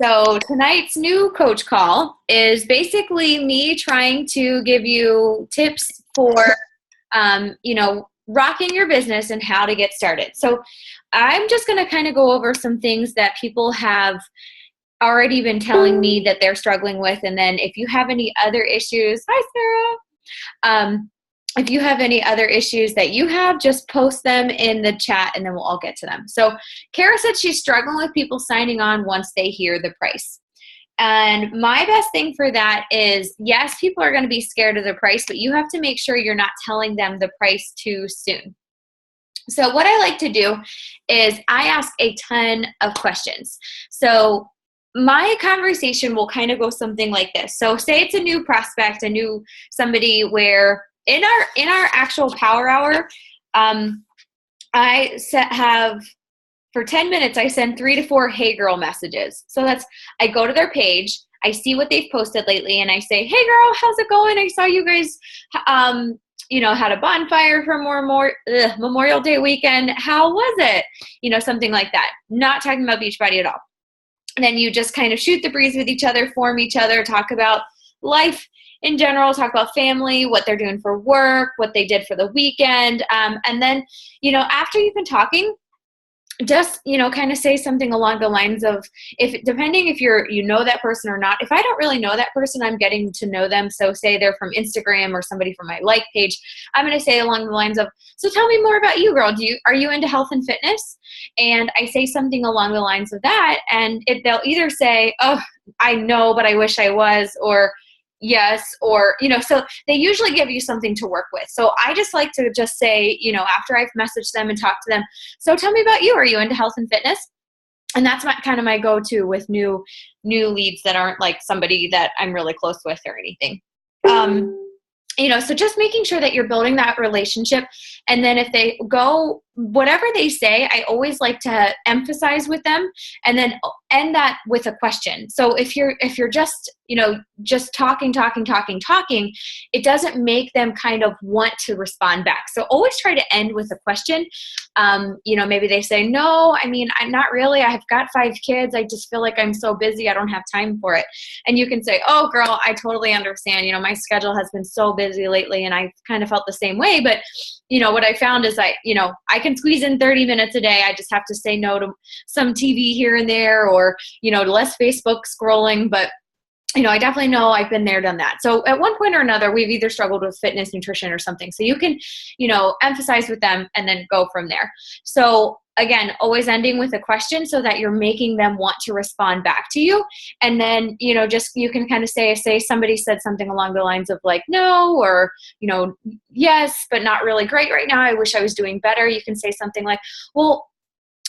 So tonight's new coach call is basically me trying to give you tips for, rocking your business and how to get started. So I'm just going to kind of go over some things that people have already been telling me that they're struggling with. And then if you have any other issues, hi, Sarah. If you have any other issues that you have, just post them in the chat and then we'll all get to them. So Kara said she's struggling with people signing on once they hear the price. And my best thing for that is, yes, people are going to be scared of the price, but you have to make sure you're not telling them the price too soon. So what I like to do is I ask a ton of questions. So my conversation will kind of go something like this. So say it's a new prospect, somebody where in our actual power hour, have for 10 minutes, I send 3 to 4 hey girl messages. So I go to their page, I see what they've posted lately, and I say, hey girl, how's it going? I saw you guys, had a bonfire for Memorial Day weekend. How was it? Something like that. Not talking about Beachbody at all. And then you just kind of shoot the breeze with each other, form each other, talk about life in general, talk about family, what they're doing for work, what they did for the weekend. And then, after you've been talking, just, kind of say something along the lines of, depending if you know that person or not. If I don't really know that person, I'm getting to know them. So say they're from Instagram or somebody from my like page, I'm going to say along the lines of, so tell me more about you, girl. Are you into health and fitness? And I say something along the lines of that. And they'll either say, oh, I know, but I wish I was, or yes, or, so they usually give you something to work with. So I just like to just say, after I've messaged them and talked to them, so tell me about you. Are you into health and fitness? And that's my go-to with new leads that aren't like somebody that I'm really close with or anything. So just making sure that you're building that relationship. And then if they go, whatever they say, I always like to emphasize with them and then end that with a question. So if you're just, just talking, it doesn't make them kind of want to respond back. So always try to end with a question. Maybe they say, no, I'm not really, I've got 5 kids. I just feel like I'm so busy. I don't have time for it. And you can say, oh girl, I totally understand. My schedule has been so busy lately and I've kind of felt the same way. But what I found is I can squeeze in 30 minutes a day. I just have to say no to some TV here and there, or, less Facebook scrolling. But, I definitely know I've been there, done that. So at one point or another, we've either struggled with fitness, nutrition, or something. So you can, emphasize with them and then go from there. So again, always ending with a question so that you're making them want to respond back to you. And then, just, you can kind of say somebody said something along the lines of like, no, or, yes, but not really great right now. I wish I was doing better. You can say something like, well,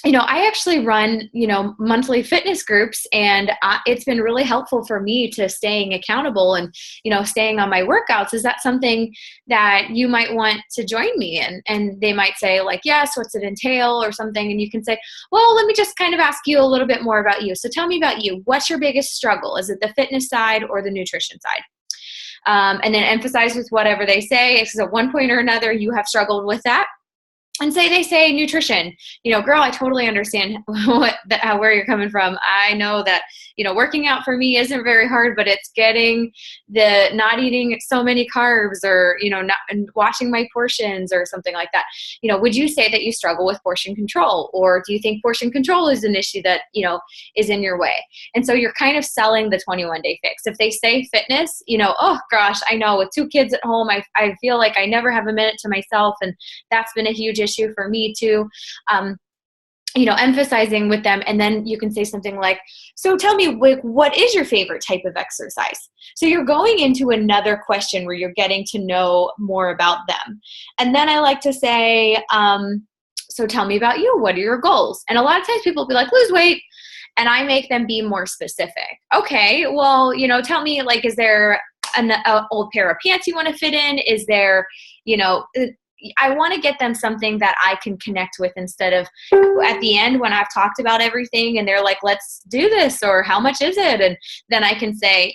I actually run, monthly fitness groups, and it's been really helpful for me to staying accountable and, staying on my workouts. Is that something that you might want to join me in? And they might say like, yes, what's it entail or something? And you can say, well, let me just kind of ask you a little bit more about you. So tell me about you. What's your biggest struggle? Is it the fitness side or the nutrition side? And then emphasize with whatever they say. Because at one point or another, you have struggled with that. And they say nutrition, girl, I totally understand where you're coming from. I know that, working out for me isn't very hard, but it's getting not eating so many carbs or, not watching my portions or something like that. Would you say that you struggle with portion control, or do you think portion control is an issue that, is in your way? And so you're kind of selling the 21-day fix. If they say fitness, oh gosh, I know with 2 kids at home, I feel like I never have a minute to myself. And that's been a huge issue for me too. Emphasizing with them. And then you can say something like, so tell me, what is your favorite type of exercise? So you're going into another question where you're getting to know more about them. And then I like to say, so tell me about you. What are your goals? And a lot of times people will be like, lose weight. And I make them be more specific. Okay, well, tell me, like, is there an old pair of pants you want to fit in? Is there, I want to get them something that I can connect with, instead of at the end when I've talked about everything and they're like, let's do this, or how much is it? And then I can say,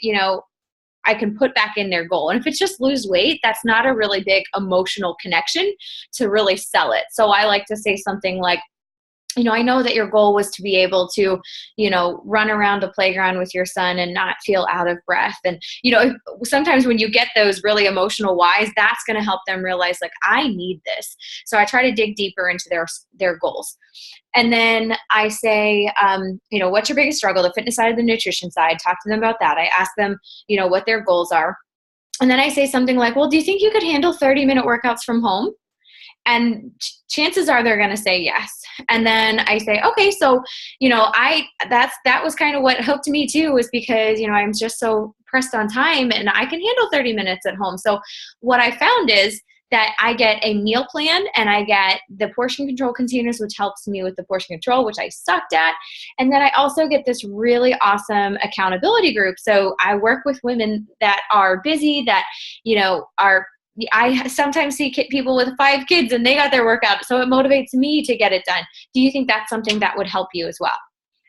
I can put back in their goal. And if it's just lose weight, that's not a really big emotional connection to really sell it. So I like to say something like, I know that your goal was to be able to, run around the playground with your son and not feel out of breath. And, sometimes when you get those really emotional whys, that's going to help them realize, like, I need this. So I try to dig deeper into their goals. And then I say, what's your biggest struggle? The fitness side, the nutrition side, talk to them about that. I ask them, what their goals are. And then I say something like, well, do you think you could handle 30-minute workouts from home? And chances are they're going to say yes. And then I say, okay, so, that was kind of what helped me too, was because, I'm just so pressed on time and I can handle 30 minutes at home. So what I found is that I get a meal plan and I get the portion control containers, which helps me with the portion control, which I sucked at. And then I also get this really awesome accountability group. So I work with women that are busy, that, I sometimes see people with 5 kids and they got their workout. So it motivates me to get it done. Do you think that's something that would help you as well?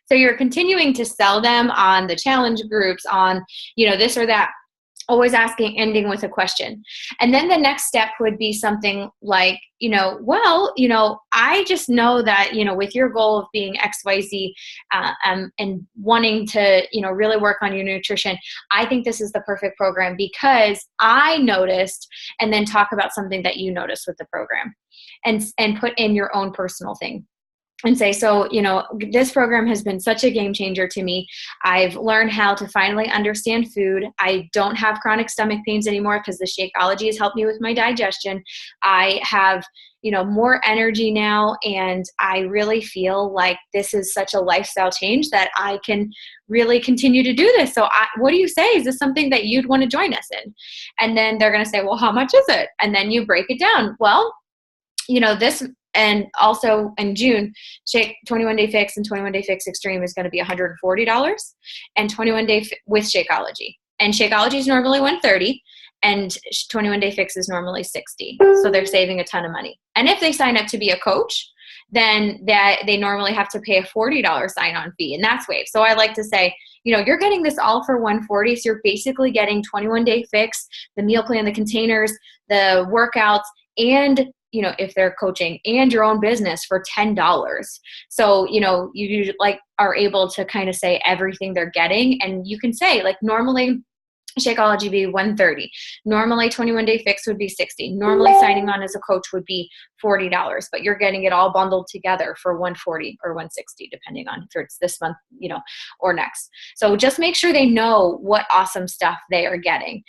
So you're continuing to sell them on the challenge groups, on, this or that, always asking, ending with a question. And then the next step would be something like, I just know that, with your goal of being XYZ and wanting to, really work on your nutrition, I think this is the perfect program because I noticed, and then talk about something that you noticed with the program and put in your own personal thing. And say, so, this program has been such a game changer to me. I've learned how to finally understand food. I don't have chronic stomach pains anymore because the Shakeology has helped me with my digestion. I have, more energy now, and I really feel like this is such a lifestyle change that I can really continue to do this. So what do you say? Is this something that you'd want to join us in? And then they're going to say, well, how much is it? And then you break it down. Well, this. And also in June, 21 Day Fix and 21 Day Fix Extreme is going to be $140, and 21 Day with Shakeology. And Shakeology is normally $130, and 21 Day Fix is normally $60. So they're saving a ton of money. And if they sign up to be a coach, then they normally have to pay a $40 sign-on fee, and that's waived. So I like to say, you're getting this all for $140. So you're basically getting 21 Day Fix, the meal plan, the containers, the workouts, and if they're coaching, and your own business for $10. So, you are able to kind of say everything they're getting. And you can say, like, normally Shakeology be $130. Normally 21 Day Fix would be $60. Normally signing on as a coach would be $40, but you're getting it all bundled together for $140 or $160, depending on if it's this month, or next. So just make sure they know what awesome stuff they are getting.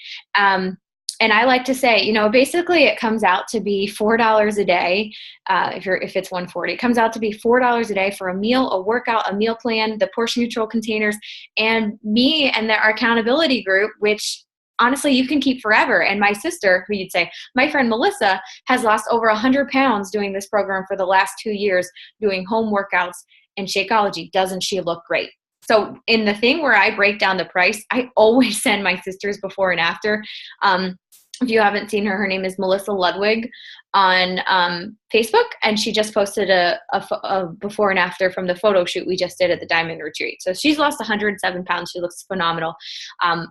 And I like to say, basically it comes out to be $4 a day. If it's $140, it comes out to be $4 a day for a meal, a workout, a meal plan, the portion control containers, and me and our accountability group, which honestly you can keep forever. And my sister, who you'd say, my friend Melissa, has lost over 100 pounds doing this program for the last 2 years, doing home workouts and Shakeology. Doesn't she look great? So in the thing where I break down the price, I always send my sisters before and after. If you haven't seen her, her name is Melissa Ludwig on Facebook, and she just posted a before and after from the photo shoot we just did at the Diamond Retreat. So she's lost 107 pounds. She looks phenomenal.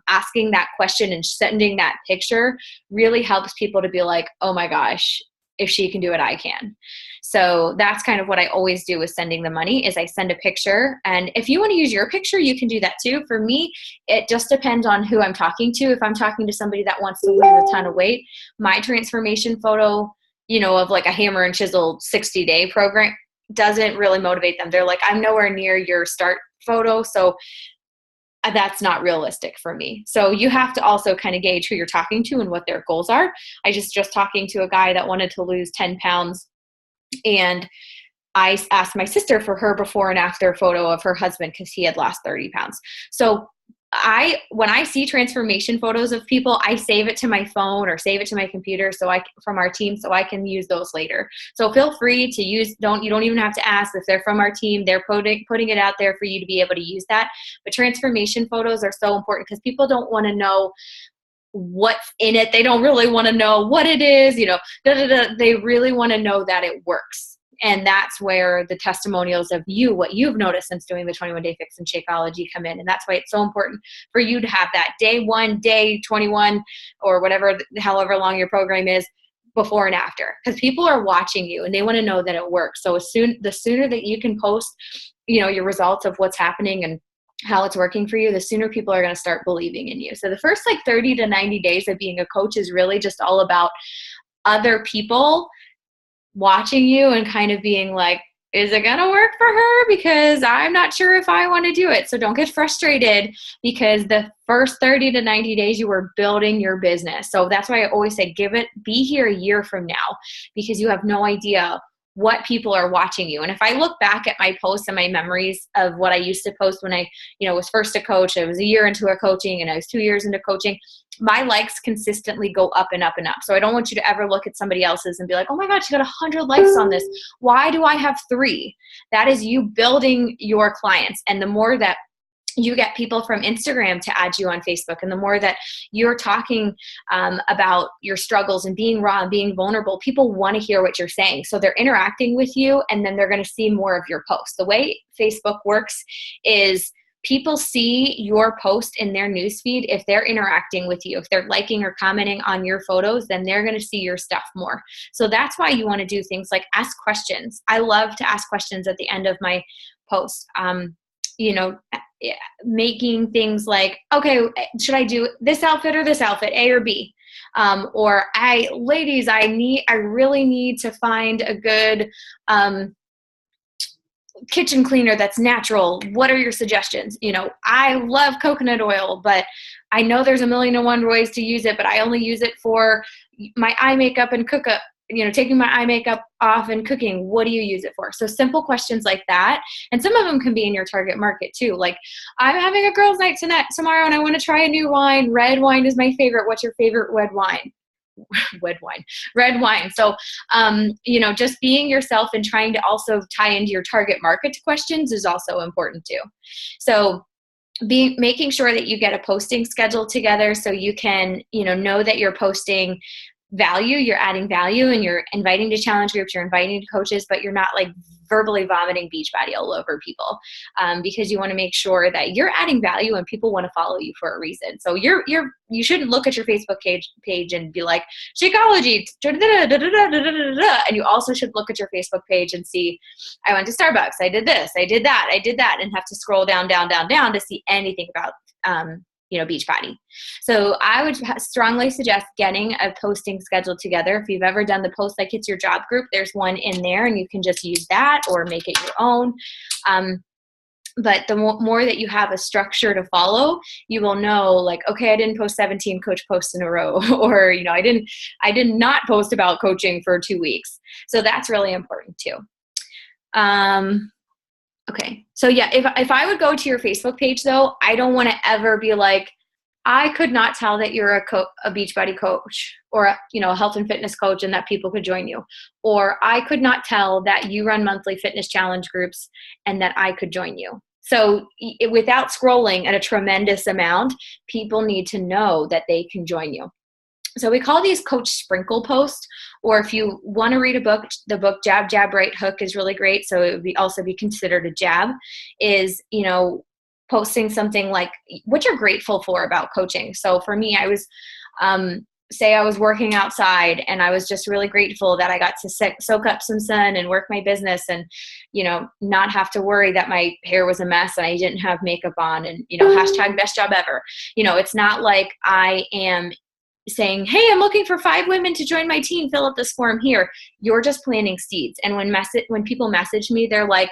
Asking that question and sending that picture really helps people to be like, oh my gosh, if she can do it, I can. So that's kind of what I always do with sending the money, is I send a picture. And if you want to use your picture, you can do that too. For me, it just depends on who I'm talking to. If I'm talking to somebody that wants to lose a ton of weight, my transformation photo, of like a hammer and chisel 60-day program doesn't really motivate them. They're like, I'm nowhere near your start photo. So that's not realistic for me. So you have to also kind of gauge who you're talking to and what their goals are. I just talking to a guy that wanted to lose 10 pounds, and I asked my sister for her before and after photo of her husband because he had lost 30 pounds. So when I see transformation photos of people, I save it to my phone or save it to my computer from our team, so I can use those later. So feel free to use, you don't even have to ask if they're from our team. They're putting it out there for you to be able to use that. But transformation photos are so important because people don't want to know what's in it. They don't really want to know what it is, they really want to know that it works. And that's where the testimonials of what you've noticed since doing the 21 Day Fix and Shakeology come in. And that's why it's so important for you to have that day 1, day 21, or however long your program is, before and after, because people are watching you and they want to know that it works. So the sooner that you can post, your results of what's happening and how it's working for you, the sooner people are going to start believing in you. So the first 30 to 90 days of being a coach is really just all about other people watching you and kind of being like, is it going to work for her? Because I'm not sure if I want to do it. So don't get frustrated, because the first 30 to 90 days you were building your business. So that's why I always say, be here a year from now, because you have no idea what people are watching you. And if I look back at my posts and my memories of what I used to post when I, was first a coach, I was a year into a coaching and I was 2 years into coaching, my likes consistently go up and up and up. So I don't want you to ever look at somebody else's and be like, oh my God, she got 100 likes on this. Why do I have 3? That is you building your clients. And the more that you get people from Instagram to add you on Facebook, and the more that you're talking about your struggles and being raw and being vulnerable, people want to hear what you're saying. So they're interacting with you, and then they're going to see more of your posts. The way Facebook works is people see your post in their newsfeed. If they're interacting with you, if they're liking or commenting on your photos, then they're going to see your stuff more. So that's why you want to do things like ask questions. I love to ask questions at the end of my post. Making things like, okay, should I do this outfit or this outfit, A or B? Or ladies, I really need to find a good kitchen cleaner that's natural. What are your suggestions? I love coconut oil, but I know there's a million and one ways to use it, but I only use it for my eye makeup and taking my eye makeup off and cooking. What do you use it for? So simple questions like that. And some of them can be in your target market too. Like, I'm having a girls' night tomorrow and I want to try a new wine. Red wine is my favorite. What's your favorite red wine? Red wine. So, just being yourself and trying to also tie into your target market to questions is also important too. So making sure that you get a posting schedule together so you can, know that you're posting value, you're adding value, and you're inviting to challenge groups, you're inviting to coaches, but you're not verbally vomiting Beachbody all over people, because you want to make sure that you're adding value and people want to follow you for a reason. So you shouldn't look at your Facebook page and be like, Shakeology, and you also should look at your Facebook page and see, I went to Starbucks, I did this, I did that, and have to scroll down to see anything about Beachbody. So I would strongly suggest getting a posting schedule together. If you've ever done the Post Like It's Your Job group, there's one in there and you can just use that or make it your own. But the more that you have a structure to follow, you will know, okay, I didn't post 17 coach posts in a row, or, I did not post about coaching for 2 weeks. So that's really important too. Okay. So yeah, if I would go to your Facebook page though, I don't want to ever be like, I could not tell that you're a Beachbody coach or a health and fitness coach and that people could join you. Or I could not tell that you run monthly fitness challenge groups and that I could join you. So without scrolling at a tremendous amount, people need to know that they can join you. So we call these coach sprinkle posts, or if you want to read a book, the book Jab, Jab, Right Hook is really great. So it would also be considered a jab, is, posting something like what you're grateful for about coaching. So for me, I was, say I was working outside and I was just really grateful that I got to soak up some sun and work my business and, not have to worry that my hair was a mess and I didn't have makeup on and, hashtag best job ever. It's not like I am saying, hey, I'm looking for 5 women to join my team, fill out this form here. You're just planting seeds. And when people message me, they're like,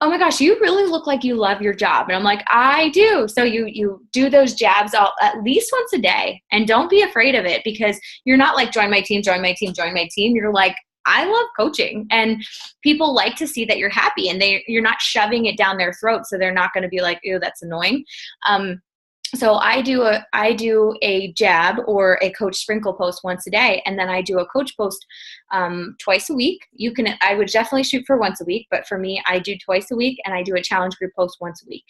oh my gosh, you really look like you love your job. And I'm like, I do. So you do those jabs at least once a day, and don't be afraid of it, because you're not like, join my team, join my team, join my team. You're like, I love coaching, and people like to see that you're happy, and you're not shoving it down their throat. So they're not going to be like, ew, that's annoying. So I do a jab or a coach sprinkle post once a day, and then I do a coach post twice a week. I would definitely shoot for once a week, but for me, I do twice a week, and I do a challenge group post once a week.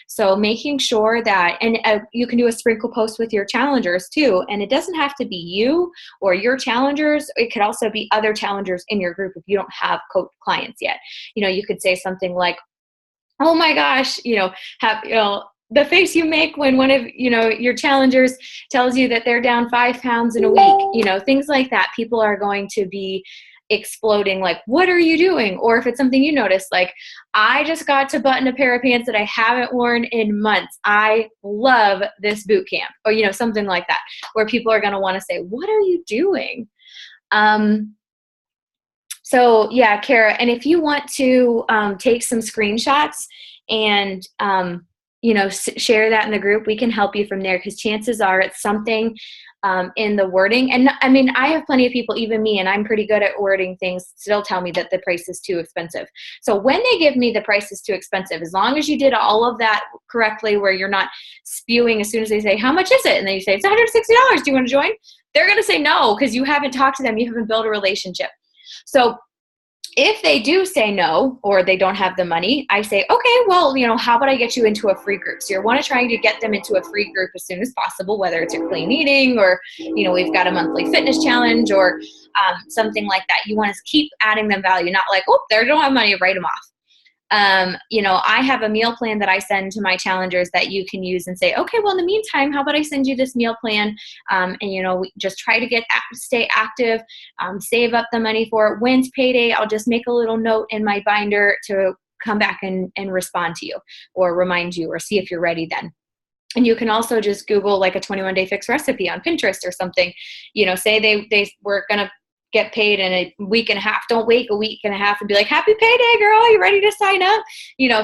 So making sure that, and you can do a sprinkle post with your challengers too, and it doesn't have to be you or your challengers. It could also be other challengers in your group if you don't have coach clients yet. You could say something like, oh my gosh, the face you make when one of, your challengers tells you that they're down 5 pounds in a week, things like that. People are going to be exploding, like, what are you doing? Or if it's something you notice, like, I just got to button a pair of pants that I haven't worn in months. I love this boot camp, or, something like that, where people are going to want to say, what are you doing? So yeah, Kara, and if you want to take some screenshots and, share that in the group, we can help you from there, because chances are it's something in the wording. And I mean, I have plenty of people, even me, and I'm pretty good at wording things, still tell me that the price is too expensive. So when they give me the price is too expensive, as long as you did all of that correctly, where you're not spewing as soon as they say, how much is it? And then you say, it's $160. Do you want to join? They're going to say no, because you haven't talked to them. You haven't built a relationship. So if they do say no, or they don't have the money, I say, okay, well, how about I get you into a free group? So you're want to try to get them into a free group as soon as possible, whether it's a clean eating, or, we've got a monthly fitness challenge, or something like that. You want to keep adding them value, not like, oh, they don't have money, write them off. I have a meal plan that I send to my challengers that you can use and say, okay, well, in the meantime, how about I send you this meal plan? And, we just try to stay active, save up the money for it. When's payday, I'll just make a little note in my binder to come back and respond to you, or remind you, or see if you're ready then. And you can also just Google like a 21-day fix recipe on Pinterest or something, say they were going to get paid in a week and a half. Don't wait a week and a half and be like, happy payday, girl, you ready to sign up?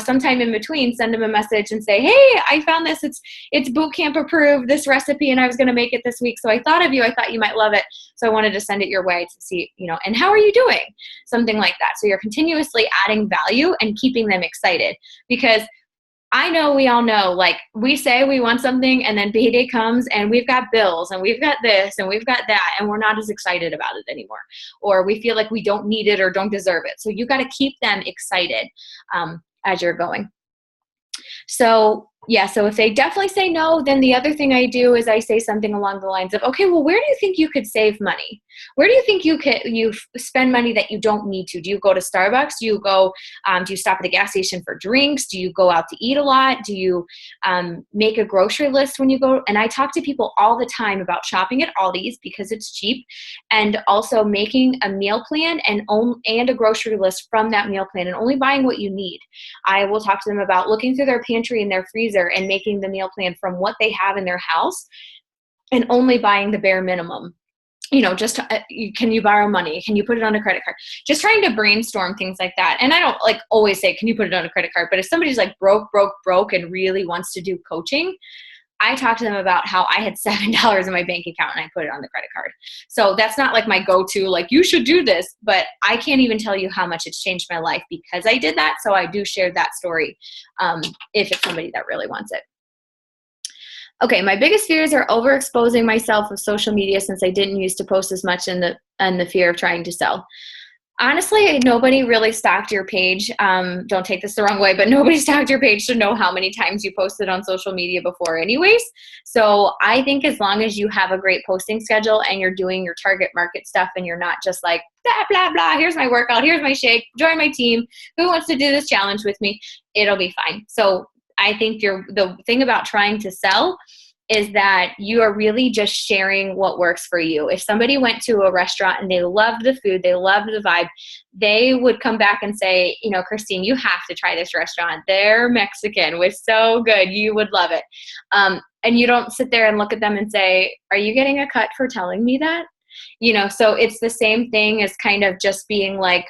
Sometime in between, send them a message and say, hey, I found this. It's boot camp approved, this recipe, and I was going to make it this week. So I thought of you. I thought you might love it. So I wanted to send it your way to see, and how are you doing? Something like that. So you're continuously adding value and keeping them excited, because I know we all know, like, we say we want something and then payday comes and we've got bills and we've got this and we've got that, and we're not as excited about it anymore, or we feel like we don't need it or don't deserve it. So you got to keep them excited as you're going. So yeah, so if they definitely say no, then the other thing I do is I say something along the lines of, okay, well, where do you think you could save money? Where do you think you spend money that you don't need to? Do you go to Starbucks? Do you go, do you stop at the gas station for drinks? Do you go out to eat a lot? Do you make a grocery list when you go? And I talk to people all the time about shopping at Aldi's because it's cheap, and also making a meal plan and a grocery list from that meal plan, and only buying what you need. I will talk to them about looking through their pantry and their freezer and making the meal plan from what they have in their house, and only buying the bare minimum. Just can you borrow money? Can you put it on a credit card? Just trying to brainstorm things like that. And I don't like always say, can you put it on a credit card? But if somebody's like broke and really wants to do coaching, I talk to them about how I had $7 in my bank account and I put it on the credit card. So that's not like my go-to, like, you should do this, but I can't even tell you how much it's changed my life because I did that. So I do share that story if it's somebody that really wants it. Okay, my biggest fears are overexposing myself of social media since I didn't used to post as much, and the fear of trying to sell. Honestly, nobody really stalked your page. Don't take this the wrong way, but nobody stalked your page to know how many times you posted on social media before anyways. So I think as long as you have a great posting schedule and you're doing your target market stuff and you're not just like, blah, blah, blah, here's my workout, here's my shake, join my team, who wants to do this challenge with me, it'll be fine. So I think the thing about trying to sell is that you are really just sharing what works for you. If somebody went to a restaurant and they loved the food, they loved the vibe, they would come back and say, Christine, you have to try this restaurant. Their Mexican was so good. You would love it. And you don't sit there and look at them and say, are you getting a cut for telling me that? So it's the same thing as kind of just being like,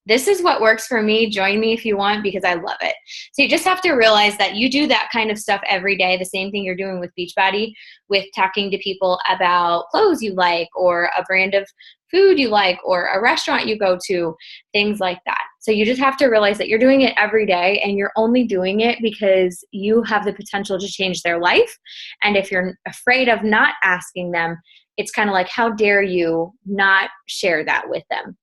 this is what works for me. Join me if you want, because I love it. So you just have to realize that you do that kind of stuff every day. The same thing you're doing with Beachbody, with talking to people about clothes you like, or a brand of food you like, or a restaurant you go to, things like that. So you just have to realize that you're doing it every day, and you're only doing it because you have the potential to change their life. And if you're afraid of not asking them, it's kind of like, how dare you not share that with them?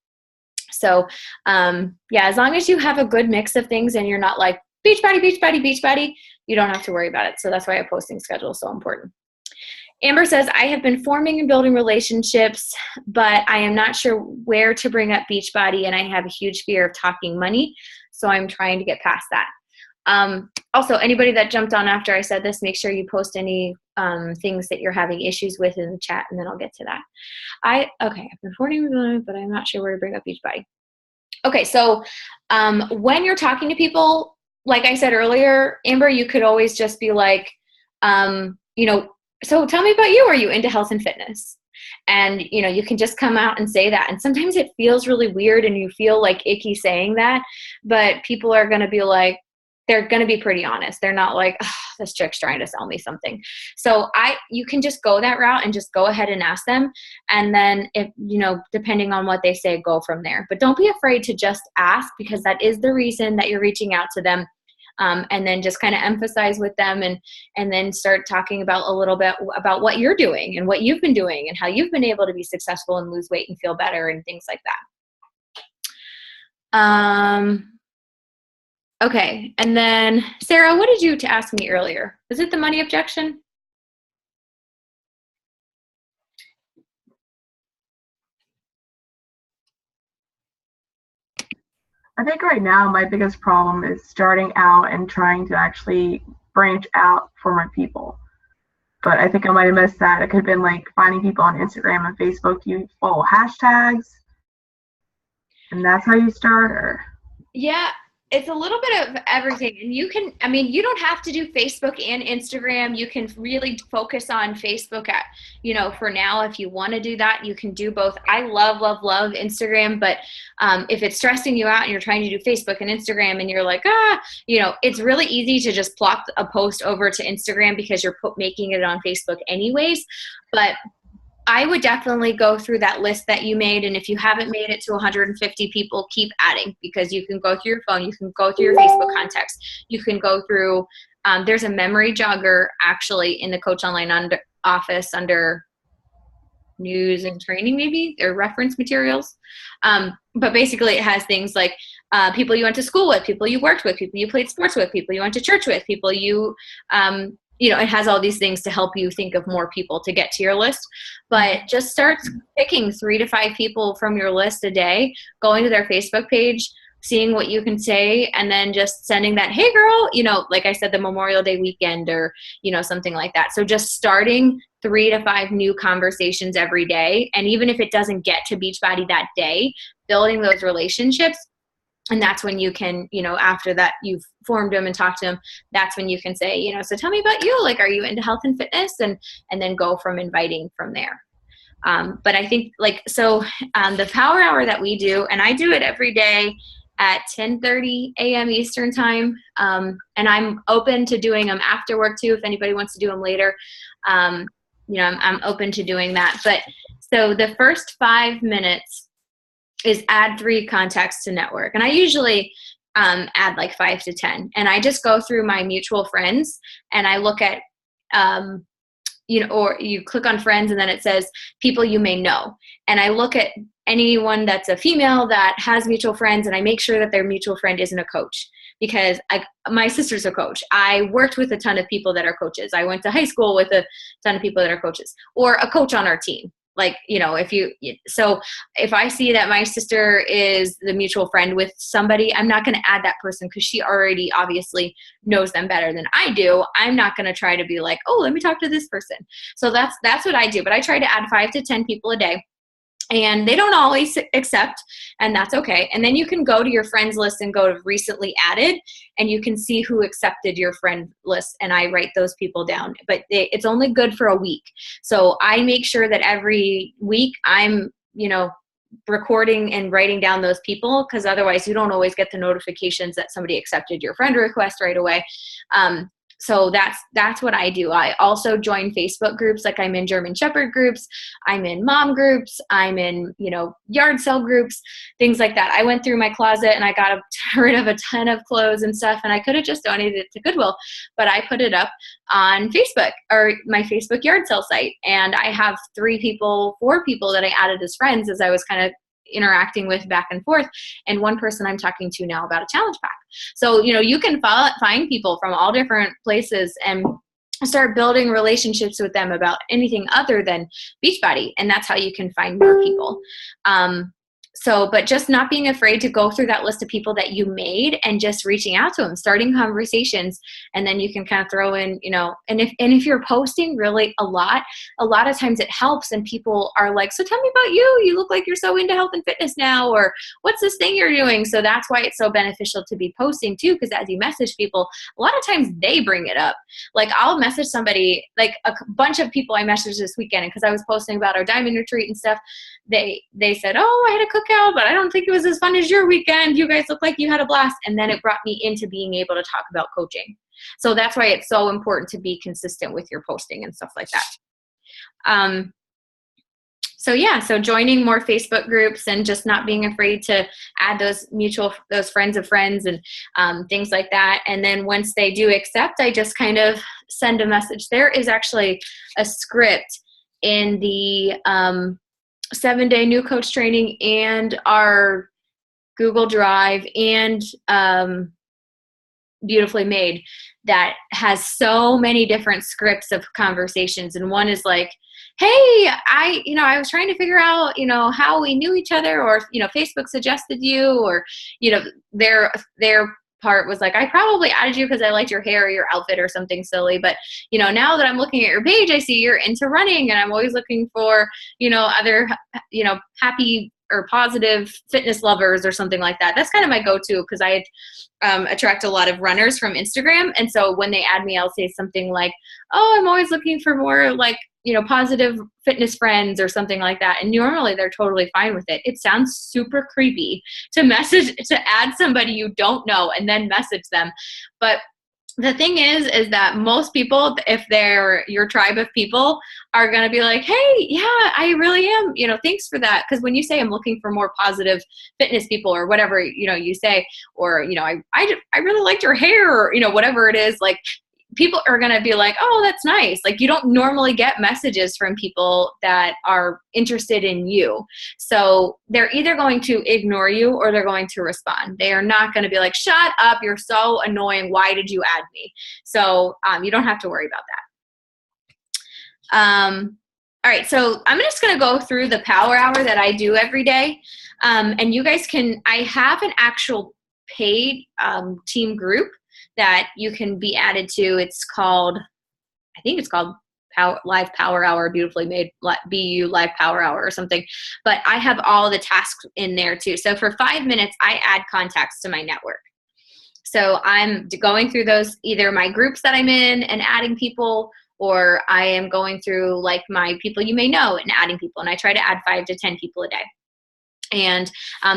So, as long as you have a good mix of things and you're not like Beachbody, Beachbody, Beachbody, you don't have to worry about it. So that's why a posting schedule is so important. Amber says, I have been forming and building relationships, but I am not sure where to bring up Beachbody, and I have a huge fear of talking money. So I'm trying to get past that. Also, anybody that jumped on after I said this, make sure you post any things that you're having issues with in the chat, and then I'll get to that. I've been forwarding, but I'm not sure where to bring up Beachbody. Okay, so when you're talking to people, like I said earlier, Amber, you could always just be like, so tell me about you. Are you into health and fitness? And, you can just come out and say that. And sometimes it feels really weird and you feel like icky saying that, but people are going to be like, they're going to be pretty honest. They're not like, oh, this chick's trying to sell me something. So you can just go that route and just go ahead and ask them. And then if, depending on what they say, go from there. But don't be afraid to just ask, because that is the reason that you're reaching out to them. And then just kind of emphasize with them and then start talking about a little bit about what you're doing and what you've been doing and how you've been able to be successful and lose weight and feel better and things like that. Okay. And then Sarah, what did you to ask me earlier? Was it the money objection? I think right now my biggest problem is starting out and trying to actually branch out for my people. But I think I might have missed that. It could have been like finding people on Instagram and Facebook. You follow hashtags, and that's how you start. Or yeah, it's a little bit of everything. And you don't have to do Facebook and Instagram. You can really focus on Facebook for now. If you want to do that, you can do both. I love, love, love Instagram. But if it's stressing you out and you're trying to do Facebook and Instagram and you're like, it's really easy to just plop a post over to Instagram because you're making it on Facebook anyways. But I would definitely go through that list that you made. And if you haven't made it to 150 people, keep adding, because you can go through your phone, you can go through your Facebook contacts, you can go through, there's a memory jogger actually in the Coach Online office under news and training, maybe, or reference materials. But basically it has things like people you went to school with, people you worked with, people you played sports with, people you went to church with, people you, it has all these things to help you think of more people to get to your list. But just start picking 3 to 5 people from your list a day, going to their Facebook page, seeing what you can say, and then just sending that, hey girl, like I said, the Memorial Day weekend or, something like that. So just starting 3 to 5 new conversations every day. And even if it doesn't get to Beachbody that day, building those relationships. And that's when you can, after that you've formed them and talked to them, that's when you can say, so tell me about you. Like, are you into health and fitness? And then go from inviting from there. But I think the power hour that we do, and I do it every day at 10:30 a.m. Eastern time. And I'm open to doing them after work too, if anybody wants to do them later. I'm open to doing that. But so the first 5 minutes is add 3 contacts to network. And I usually add like 5 to 10. And I just go through my mutual friends and I look at, or you click on friends and then it says people you may know. And I look at anyone that's a female that has mutual friends and I make sure that their mutual friend isn't a coach, because my sister's a coach. I worked with a ton of people that are coaches. I went to high school with a ton of people that are coaches, or a coach on our team. Like, if I see that my sister is the mutual friend with somebody, I'm not going to add that person because she already obviously knows them better than I do. I'm not going to try to be like, oh, let me talk to this person. So that's what I do. But I try to add 5 to 10 people a day. And they don't always accept, and that's okay. And then you can go to your friends list and go to recently added, and you can see who accepted your friend list, and I write those people down. But it's only good for a week. So I make sure that every week I'm, recording and writing down those people, because otherwise you don't always get the notifications that somebody accepted your friend request right away. So that's what I do. I also join Facebook groups, like I'm in German Shepherd groups, I'm in mom groups, I'm in, yard sale groups, things like that. I went through my closet and I got rid of a ton of clothes and stuff, and I could have just donated it to Goodwill, but I put it up on Facebook, or my Facebook yard sale site. And I have 4 people that I added as friends as I was kind of interacting with back and forth, and one person I'm talking to now about a challenge pack. So you can find people from all different places and start building relationships with them about anything other than Beachbody, and that's how you can find more people. but just not being afraid to go through that list of people that you made and just reaching out to them, starting conversations. And then you can kind of throw in, and if you're posting really a lot of times it helps. And people are like, so tell me about you. You look like you're so into health and fitness now, or what's this thing you're doing? So that's why it's so beneficial to be posting too. Because as you message people, a lot of times they bring it up. Like I'll message somebody, like a bunch of people I messaged this weekend, and because I was posting about our diamond retreat and stuff, they said, oh, I had a cookout, but I don't think it was as fun as your weekend. You guys look like you had a blast. And then it brought me into being able to talk about coaching. So that's why it's so important to be consistent with your posting and stuff like that. So joining more Facebook groups and just not being afraid to add those friends of friends and things like that. And then once they do accept, I just kind of send a message. There is actually a script in the 7-day new coach training and our Google Drive and Beautifully Made that has so many different scripts of conversations. And one is like, hey, I was trying to figure out, how we knew each other, or, Facebook suggested you, or, their part was like, I probably added you because I liked your hair or your outfit or something silly. But, now that I'm looking at your page, I see you're into running, and I'm always looking for, other, happy or positive fitness lovers or something like that. That's kind of my go-to, because I attract a lot of runners from Instagram. And so when they add me, I'll say something like, oh, I'm always looking for more like, positive fitness friends or something like that. And normally they're totally fine with it. It sounds super creepy to add somebody you don't know and then message them. But the thing is that most people, if they're your tribe of people, are going to be like, hey, yeah, I really am, thanks for that. Because when you say I'm looking for more positive fitness people, or whatever, you say, or, I really liked your hair, or, whatever it is, like, people are going to be like, oh, that's nice. Like, you don't normally get messages from people that are interested in you. So they're either going to ignore you or they're going to respond. They are not going to be like, shut up, you're so annoying, why did you add me? So you don't have to worry about that. All right, so I'm just going to go through the power hour that I do every day. And you guys I have an actual paid team group that you can be added to. It's called Live Power Hour, Beautifully Made, BU Live Power Hour or something. But I have all the tasks in there too. So for 5 minutes, I add contacts to my network. So I'm going through those, either my groups that I'm in and adding people, or I am going through like my people you may know and adding people. And I try to add 5 to 10 people a day. And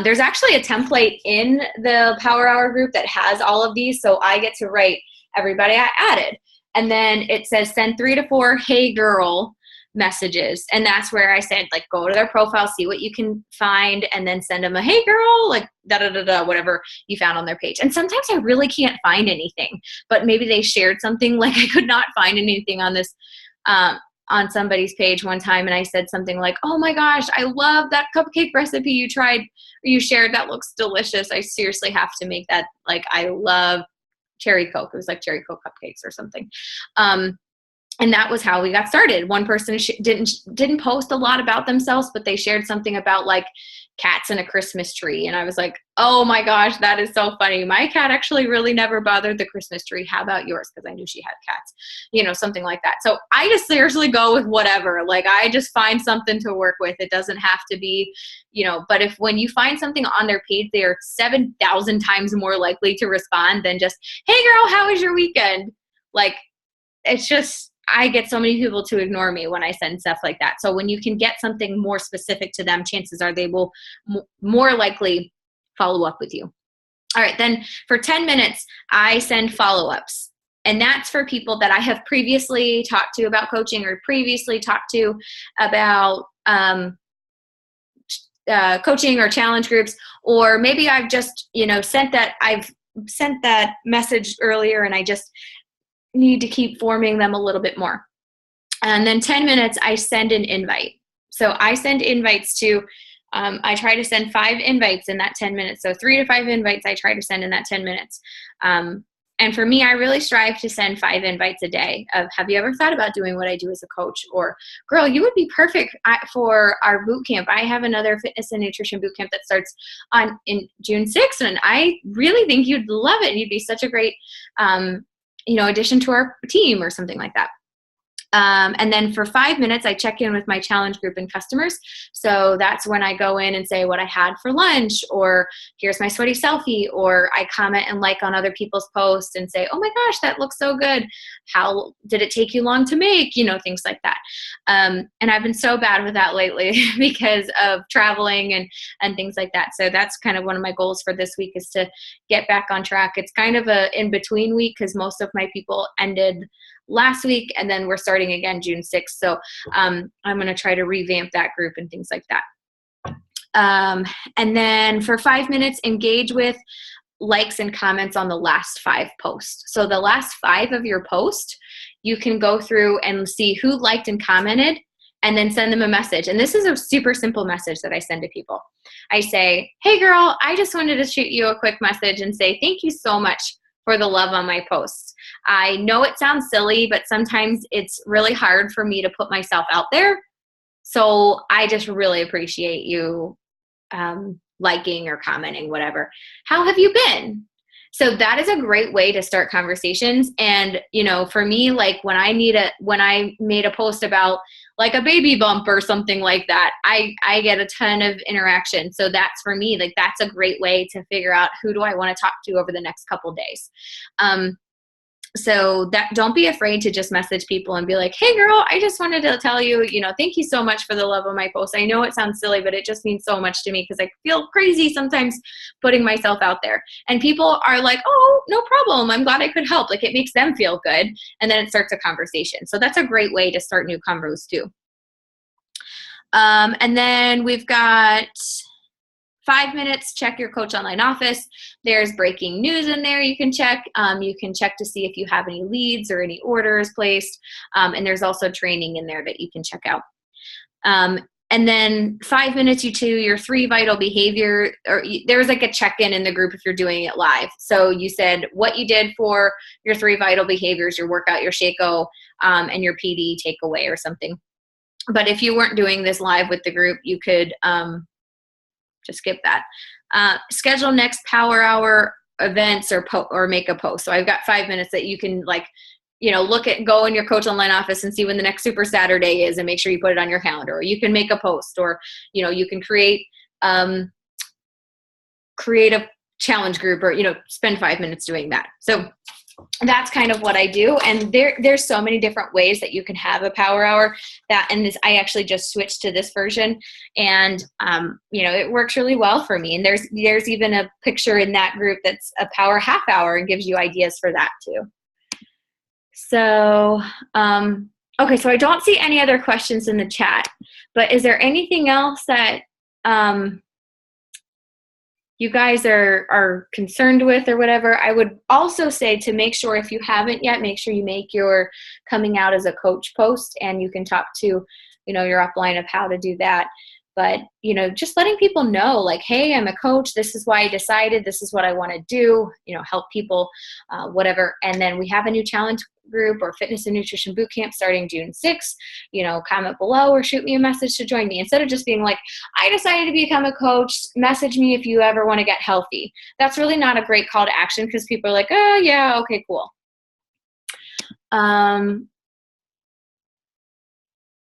there's actually a template in the Power Hour group that has all of these. So I get to write everybody I added. And then it says send 3 to 4 hey girl messages. And that's where I said, like, go to their profile, see what you can find, and then send them a hey girl, like whatever you found on their page. And sometimes I really can't find anything, but maybe they shared something. Like, I could not find anything on this on somebody's page one time, and I said something like, oh my gosh, I love that cupcake recipe you shared. That looks delicious. I seriously have to make that. Like, I love cherry Coke. It was like cherry Coke cupcakes or something. And that was how we got started. One person didn't post a lot about themselves, but they shared something about like cats and a Christmas tree. And I was like, oh my gosh, that is so funny. My cat actually really never bothered the Christmas tree. How about yours? Because I knew she had cats, something like that. So I just seriously go with whatever. Like, I just find something to work with. It doesn't have to be, but when you find something on their page, they are 7,000 times more likely to respond than just, hey girl, how was your weekend? Like, it's just, I get so many people to ignore me when I send stuff like that. So when you can get something more specific to them, chances are they will more likely follow up with you. All right, then for 10 minutes, I send follow-ups. And that's for people that I have previously talked to about coaching, or previously talked to about coaching or challenge groups. Or maybe I've just, I've sent that message earlier and I just need to keep forming them a little bit more. And then 10 minutes, I send an invite. So I send invites to, I try to send 5 invites in that 10 minutes. So 3 to 5 invites I try to send in that 10 minutes. And And for me, I really strive to send 5 invites a day of, have you ever thought about doing what I do as a coach? Or, girl, you would be perfect for our boot camp. I have another fitness and nutrition boot camp that starts in June 6th. And I really think you'd love it. And you'd be such a great, addition to our team or something like that. And then for 5 minutes, I check in with my challenge group and customers. So that's when I go in and say what I had for lunch, or here's my sweaty selfie, or I comment and like on other people's posts and say, oh my gosh, that looks so good. How did it take you long to make? Things like that. And I've been so bad with that lately because of traveling and things like that. So that's kind of one of my goals for this week, is to get back on track. It's kind of a in-between week because most of my people ended last week, and then we're starting again June 6th. So I'm going to try to revamp that group and things like that. And then for 5 minutes, engage with likes and comments on the last 5 posts. So the last 5 of your post, you can go through and see who liked and commented, and then send them a message. And this is a super simple message that I send to people. I say, hey girl, I just wanted to shoot you a quick message and say thank you so much for the love on my posts. I know it sounds silly, but sometimes it's really hard for me to put myself out there. So I just really appreciate you liking or commenting, whatever. How have you been? So that is a great way to start conversations. And, for me, like when I made a post about like a baby bump or something like that, I get a ton of interaction. So that's, for me, like that's a great way to figure out who do I want to talk to over the next couple days. So that, don't be afraid to just message people and be like, hey girl, I just wanted to tell you, thank you so much for the love of my post. I know it sounds silly, but it just means so much to me because I feel crazy sometimes putting myself out there. And people are like, oh, no problem. I'm glad I could help. Like it makes them feel good. And then it starts a conversation. So that's a great way to start new convos too. And then we've got 5 minutes, check your Coach Online office. There's breaking news in there you can check. You can check to see if you have any leads or any orders placed. And there's also training in there that you can check out. And then 5 minutes, you do your 3 vital behavior, or there's like a check-in in the group if you're doing it live. So you said what you did for your 3 vital behaviors, your workout, your Shaco, and your PD takeaway or something. But if you weren't doing this live with the group, you could just skip that. Schedule next power hour events or make a post. So I've got 5 minutes that you can go in your Coach Online office and see when the next Super Saturday is and make sure you put it on your calendar. Or you can make a post, or, you can create a challenge group, or, spend 5 minutes doing that. So that's kind of what I do. And there's so many different ways that you can have a power hour I actually just switched to this version, and, it works really well for me. And there's even a picture in that group that's a power half hour and gives you ideas for that too. So, okay. So I don't see any other questions in the chat, but is there anything else that, you guys are concerned with or whatever? I would also say to make sure, if you haven't yet, make sure you make your coming out as a coach post, and you can talk to, your upline of how to do that. But, just letting people know, like, hey, I'm a coach. This is why I decided. This is what I want to do, help people, whatever. And then we have a new challenge group or fitness and nutrition boot camp starting June 6th. Comment below or shoot me a message to join me. Instead of just being like, I decided to become a coach, message me if you ever want to get healthy. That's really not a great call to action, because people are like, oh, yeah, okay, cool.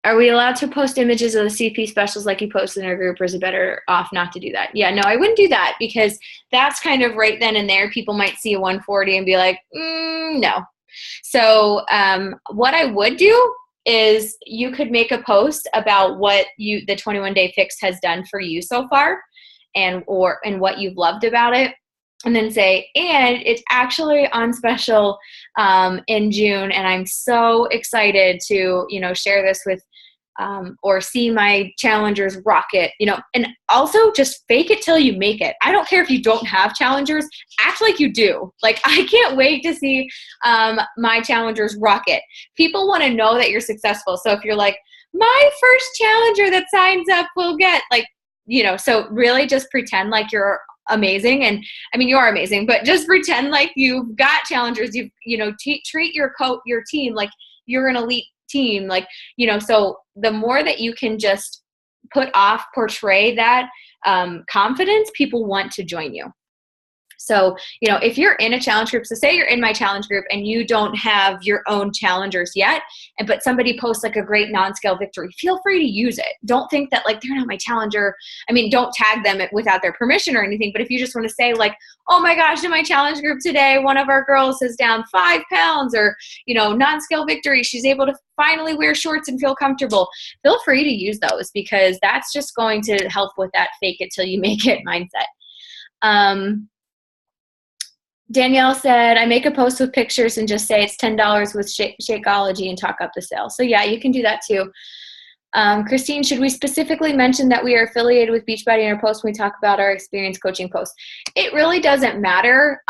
Are we allowed to post images of the CP specials like you post in our group, or is it better off not to do that? Yeah, no, I wouldn't do that, because that's kind of right then and there. People might see a 140 and be like, no. So what I would do is you could make a post about what the 21-day fix has done for you so far, and what you've loved about it. And then say, and it's actually on special in June, and I'm so excited to, share this with, or see my challengers rock it, and also just fake it till you make it. I don't care if you don't have challengers, act like you do. Like, I can't wait to see my challengers rock it. People want to know that you're successful. So if you're like, my first challenger that signs up will get, like, so really just pretend like you're amazing. And I mean, you are amazing, but just pretend like you've got challengers. Treat your team like you're an elite team. Like, so the more that you can just portray that confidence, people want to join you. So, if you're in a challenge group, so say you're in my challenge group and you don't have your own challengers yet, but somebody posts like a great non-scale victory, feel free to use it. Don't think that like they're not my challenger. I mean, don't tag them without their permission or anything. But if you just want to say like, oh my gosh, in my challenge group today, one of our girls is down 5 pounds, or, non-scale victory, she's able to finally wear shorts and feel comfortable. Feel free to use those, because that's just going to help with that fake it till you make it mindset. Danielle said, I make a post with pictures and just say it's $10 with Shakeology and talk up the sale. So yeah, you can do that too. Christine, should we specifically mention that we are affiliated with Beachbody in our post when we talk about our experience coaching posts? It really doesn't matter.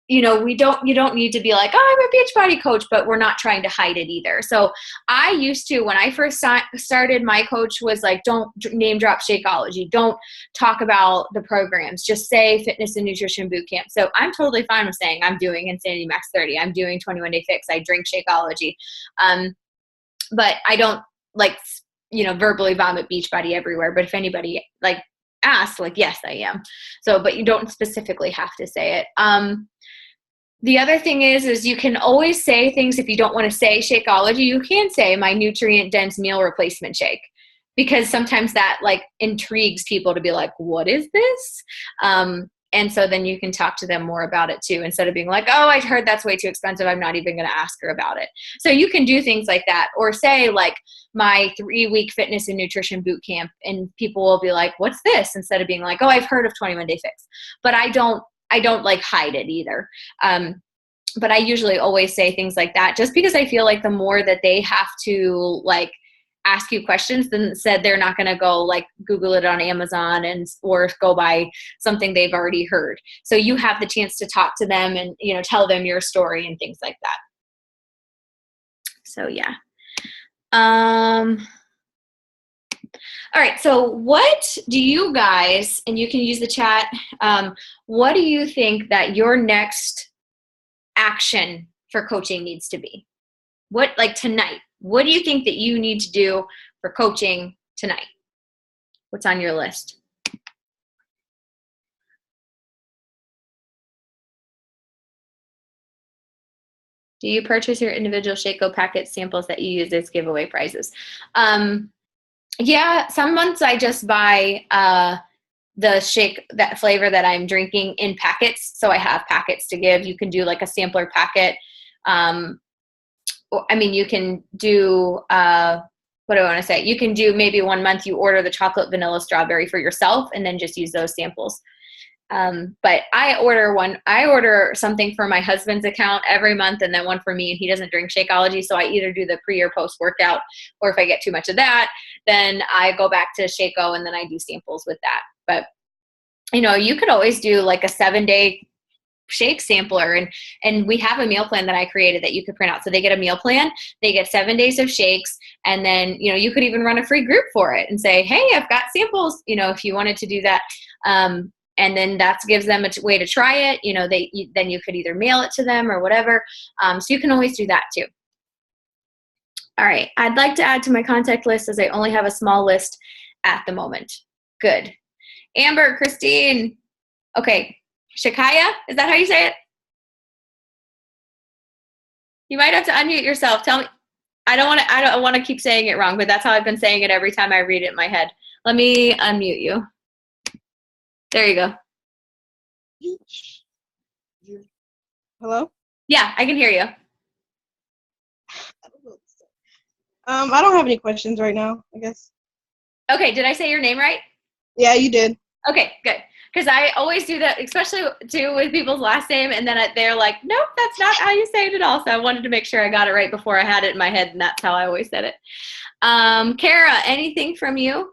You don't need to be like, oh, I'm a Beachbody coach, but we're not trying to hide it either. So I used to, when I first started, my coach was like, don't name drop Shakeology. Don't talk about the programs. Just say fitness and nutrition boot camp. So I'm totally fine with saying I'm doing Insanity Max 30. I'm doing 21 Day Fix. I drink Shakeology. But I don't verbally vomit Beachbody everywhere. But if anybody asks, yes, I am. So, but you don't specifically have to say it. The other thing is you can always say things. If you don't want to say Shakeology, you can say my nutrient dense meal replacement shake, because sometimes that intrigues people to be like, what is this? And so then you can talk to them more about it too, instead of being like, oh, I heard that's way too expensive, I'm not even going to ask her about it. So you can do things like that, or say my 3-week fitness and nutrition boot camp, and people will be like, what's this? Instead of being like, oh, I've heard of 21 Day Fix. But I don't hide it either. But I usually always say things like that, just because I feel like the more that they have to ask you questions, then said they're not going to go Google it on Amazon or go buy something they've already heard. So you have the chance to talk to them and, tell them your story and things like that. So yeah. All right. So what do you guys, and you can use the chat, what do you think that your next action for coaching needs to be? What, tonight, what do you think that you need to do for coaching tonight? What's on your list? Do you purchase your individual Shakeco packet samples that you use as giveaway prizes? Yeah, some months I just buy the shake, that flavor that I'm drinking, in packets. So I have packets to give. You can do a sampler packet. You can do, what do I want to say? You can do maybe 1 month you order the chocolate vanilla strawberry for yourself and then just use those samples. But I order something for my husband's account every month, and then one for me, and he doesn't drink Shakeology. So I either do the pre or post workout, or if I get too much of that, then I go back to Shakeco and then I do samples with that. But, you could always do a 7-day shake sampler, and we have a meal plan that I created that you could print out. So they get a meal plan, they get 7 days of shakes, and then, you could even run a free group for it and say, hey, I've got samples, if you wanted to do that. And then that gives them a way to try it. Then you could either mail it to them or whatever. So you can always do that too. All right. I'd like to add to my contact list, as I only have a small list at the moment. Good. Amber, Christine. Okay. Shakaya, is that how you say it? You might have to unmute yourself. Tell me. I don't want to keep saying it wrong, but that's how I've been saying it every time I read it in my head. Let me unmute you. There you go. Hello? Yeah, I can hear you. I don't have any questions right now, I guess. Okay, did I say your name right? Yeah, you did. Okay, good. Because I always do that, especially too with people's last name, and then they're like, nope, that's not how you say it at all. So I wanted to make sure I got it right before I had it in my head, and that's how I always said it. Kara, anything from you?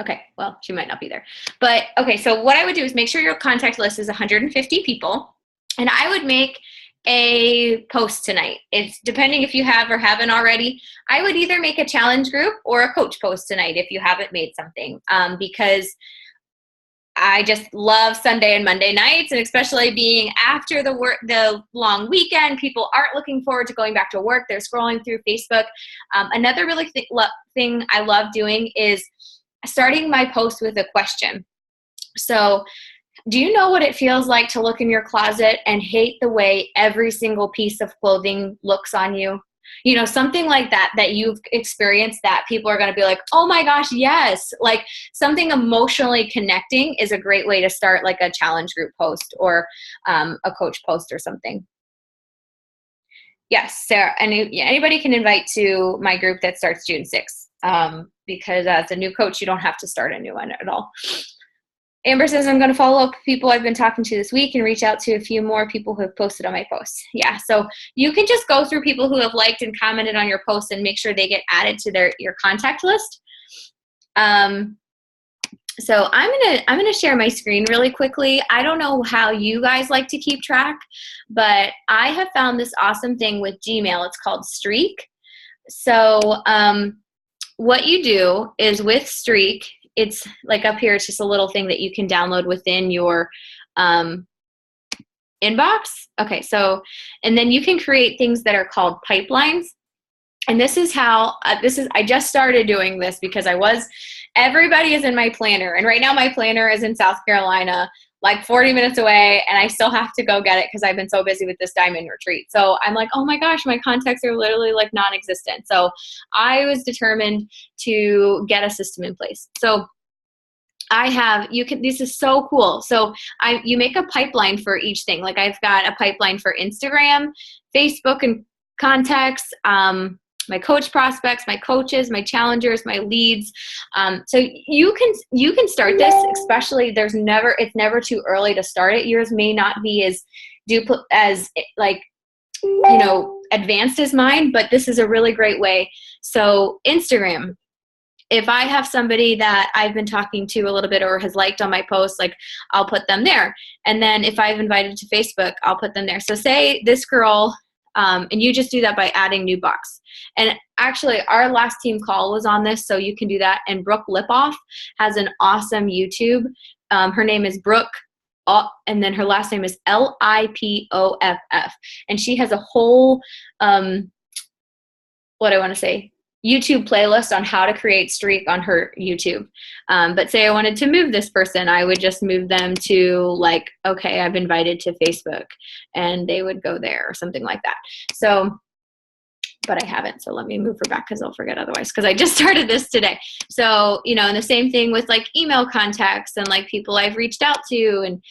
Okay, well, she might not be there. But, okay, so what I would do is make sure your contact list is 150 people. And I would make a post tonight. It's depending if you have or haven't already. I would either make a challenge group or a coach post tonight if you haven't made something, because I just love Sunday and Monday nights, and especially being after the long weekend, people aren't looking forward to going back to work. They're scrolling through Facebook. Another really thing I love doing is starting my post with a question. So, do you know what it feels like to look in your closet and hate the way every single piece of clothing looks on you? You know, something like that you've experienced, that people are going to be like, oh my gosh, yes. Like, something emotionally connecting is a great way to start like a challenge group post or a coach post or something. Yes, Sarah, and anybody can invite to my group that starts June 6th, because as a new coach, you don't have to start a new one at all. Amber says, I'm going to follow up with people I've been talking to this week and reach out to a few more people who have posted on my posts. Yeah, so you can just go through people who have liked and commented on your posts and make sure they get added to your contact list. So I'm gonna share my screen really quickly. I don't know how you guys like to keep track, but I have found this awesome thing with Gmail. It's called Streak. So what you do is with Streak, it's like up here, it's just a little thing that you can download within your inbox. Okay, so, and then you can create things that are called pipelines. And this is how, I just started doing this because everybody is in my planner. And right now my planner is in South Carolina, like 40 minutes away, and I still have to go get it because I've been so busy with this diamond retreat. So I'm like, oh my gosh, my contacts are literally like non-existent. So I was determined to get a system in place. So this is so cool. So you make a pipeline for each thing. Like I've got a pipeline for Instagram, Facebook and contacts, my coach prospects, my coaches, my challengers, my leads. So you can start this, especially it's never too early to start it. Yours may not be as advanced as mine, but this is a really great way. So Instagram, if I have somebody that I've been talking to a little bit or has liked on my posts, like I'll put them there. And then if I've invited to Facebook, I'll put them there. So say this girl, and you just do that by adding new box. And actually our last team call was on this, so you can do that. And Brooke Lipoff has an awesome YouTube. Her name is Brooke, and then her last name is Lipoff. And she has a whole, YouTube playlist on how to create Streak on her YouTube. But say I wanted to move this person, I would just move them to okay, I've invited to Facebook, and they would go there or something like that. So, but I haven't. So let me move her back because I'll forget otherwise, because I just started this today. So, and the same thing with email contacts and people I've reached out to and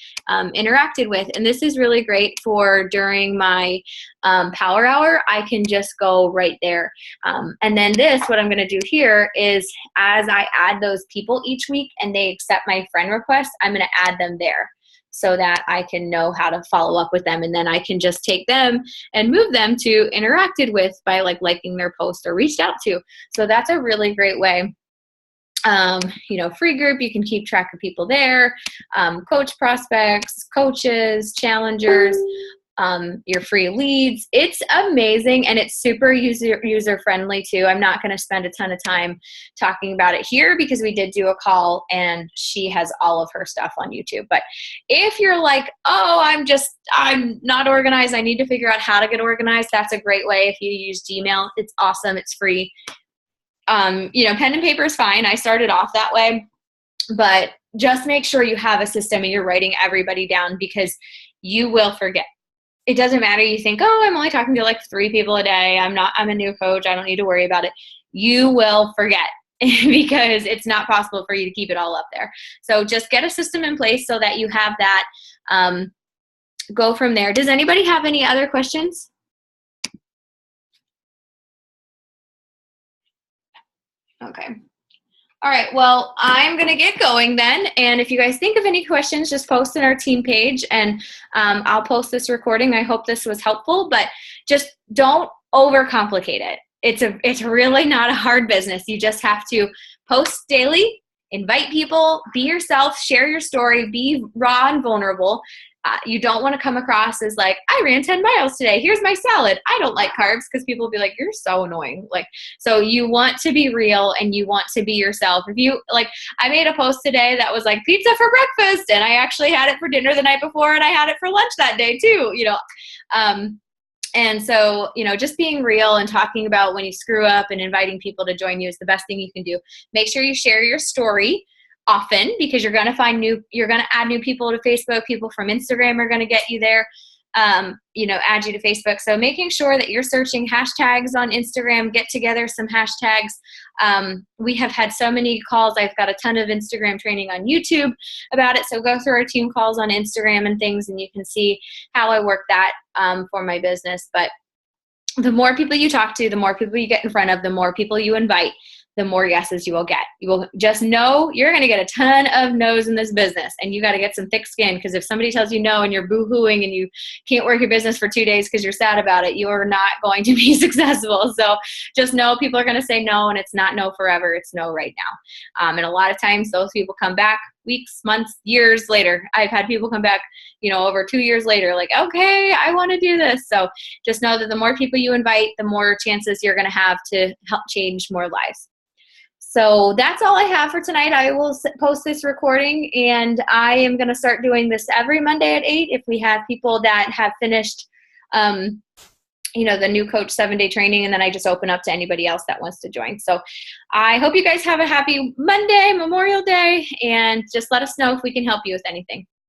interacted with. And this is really great for during my power hour. I can just go right there. And then what I'm going to do here is as I add those people each week and they accept my friend request, I'm going to add them there, so that I can know how to follow up with them. And then I can just take them and move them to interacted with by liking their post or reached out to. So that's a really great way. Free group, you can keep track of people there, coach prospects, coaches, challengers, your free leads. It's amazing, and it's super user friendly too. I'm not going to spend a ton of time talking about it here because we did do a call and she has all of her stuff on YouTube. But if you're like, oh, I'm not organized, I need to figure out how to get organized, that's a great way. If you use Gmail, it's awesome, it's free. Pen and paper is fine. I started off that way, but just make sure you have a system and you're writing everybody down, because you will forget. It doesn't matter. You think, oh, I'm only talking to 3 people a day. I'm a new coach. I don't need to worry about it. You will forget because it's not possible for you to keep it all up there. So just get a system in place so that you have that. Go from there. Does anybody have any other questions? Okay. All right, well, I'm going to get going then, and if you guys think of any questions, just post in our team page, and I'll post this recording. I hope this was helpful, but just don't overcomplicate it. It's really not a hard business. You just have to post daily, invite people, be yourself, share your story, be raw and vulnerable. You don't want to come across as like, I ran 10 miles today. Here's my salad. I don't like carbs, because people will be like, you're so annoying. Like, so you want to be real and you want to be yourself. If you like, I made a post today that was like pizza for breakfast, and I actually had it for dinner the night before, and I had it for lunch that day too, and so, just being real and talking about when you screw up and inviting people to join you is the best thing you can do. Make sure you share your story often, because you're going to add new people to Facebook. People from Instagram are going to get you there, add you to Facebook. So making sure that you're searching hashtags on Instagram, get together some hashtags. We have had so many calls. I've got a ton of Instagram training on YouTube about it. So go through our team calls on Instagram and things, and you can see how I work that for my business. But the more people you talk to, the more people you get in front of, the more people you invite, the more yeses you will get. You will just know you're going to get a ton of no's in this business, and you got to get some thick skin, because if somebody tells you no and you're boo-hooing and you can't work your business for 2 days because you're sad about it, you are not going to be successful. So just know people are going to say no, and it's not no forever. It's no right now. And a lot of times those people come back weeks, months, years later. I've had people come back, over 2 years later, like, okay, I want to do this. So just know that the more people you invite, the more chances you're going to have to help change more lives. So that's all I have for tonight. I will post this recording, and I am going to start doing this every Monday at 8 if we have people that have finished, the new Coach 7-day training, and then I just open up to anybody else that wants to join. So I hope you guys have a happy Monday, Memorial Day, and just let us know if we can help you with anything.